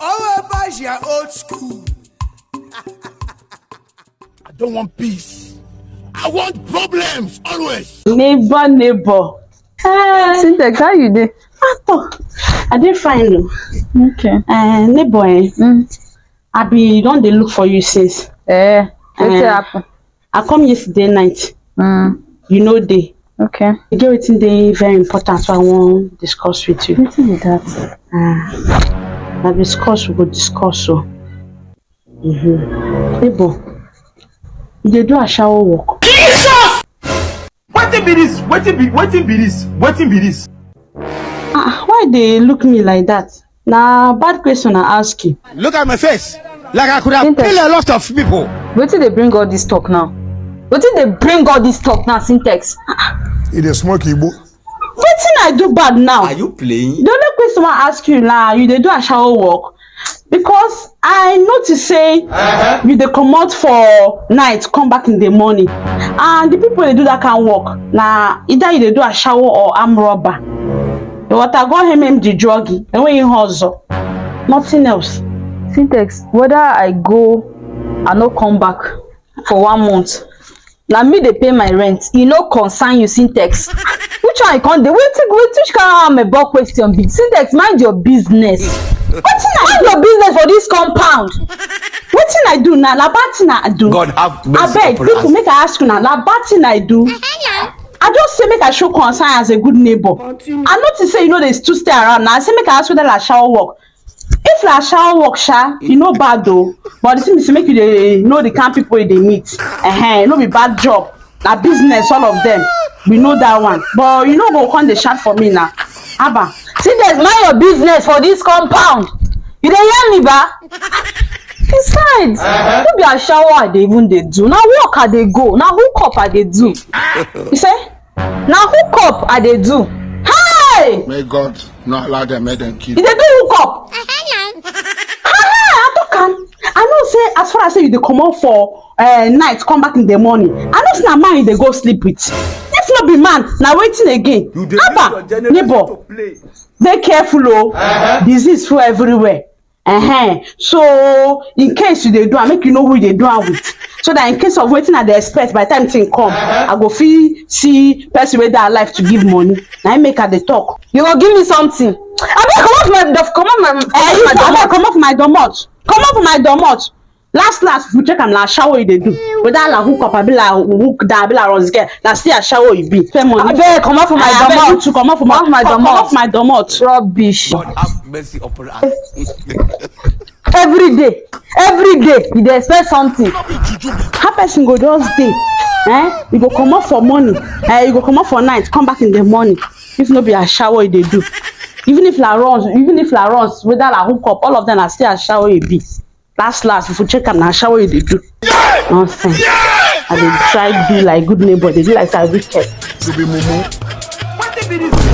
Oh, about your old school. I don't want peace. I want problems always. Neighbor. Cyntex, how you dey? I dey fine though. Okay. Neighbor, I be don dey look for you since. Wetin happen? I come yesterday night. You know dey. Okay. E get wetin dey very important so I wan discuss with you. Wetin be that? Na discuss we go discuss so. Neighbor, you dey do ashawo work. Jesus! Wetin be this? Wetin be this? Why dey look me like that? Na bad question I ask you. Look at my face. Like I could have Cyntex. killed a lot of people. Wetin dey bring all this talk now? Wetin dey bring all this talk now, Cyntex? It is smoke Igbo. Wetin I do bad now? Are you playing? The only question I ask you now, you dey do ashawo work? Because I notice say you dey comot for night, come back in the morning. And the people dey do that kind work, na either you dey do ashawo or arm robber. The water go him the druggy, and when you hustle, nothing else. Cyntex, whether I go and no come back for 1 month, na me dey pay my rent. E no concern you, Cyntex. Which one I can't do? Which kind of a bulk question be? Cyntex, mind your business. Mind your business for this compound. Wetin I do now? Na bad thing I do. God have mercy Abeg, upon people us. make I ask you now. Na bad thing I do. I just say make I show concern as a good neighbor. I notice say you know they still stay around now. I say make I ask whether na shower work. If na shower work, you know bad though. But the thing is make you dey know the kind people you dey meet. No be bad job. Na business, all of them. We know that one. But you no go come dey shout for me now. Abba. Cyntex, mind your business for this compound. You dey hear me, ba? Besides, no be ashawo I dey even dey do. Na work I dey go. Na hookup I dey do. You say? Na hookup I dey do. Hey! May God not allow them, make them kill. You dey do hookup? I talk am. I know say as far as say you dey comot for night, come back in the morning. I know say na man you dey go sleep with. If no be man, na wetin again? Abba, neighbor, dey careful o. Disease full everywhere. So in case you dey do am, make you know who you dey do am with. So that in case of wetin I dey expect, by the time thing come, I go fit see person wey dey alive to give money. Na im make I dey talk. You go give me something. Abeg Comot for my domot. Comot for my domot. Last if you check am na ashawo you dey do. Whether na hook up abi na hook down abi na rozge, na still ashawo you be. Spend money. Abeg comot for my domot. You too comot for my domot. Rubbish. God have mercy upon us. Every day you dey expect something. How person go just dey? You go comot for morning, you go comot for night, come back in the morning. If no be ashawo you dey do. Even if na runs, whether na hook up, all of them na still ashawo you be. Last if you check am na ashawo you dey do. Nonsense. I dey try do like good neighbor, dey do like I wicked. To be mumu. What be this?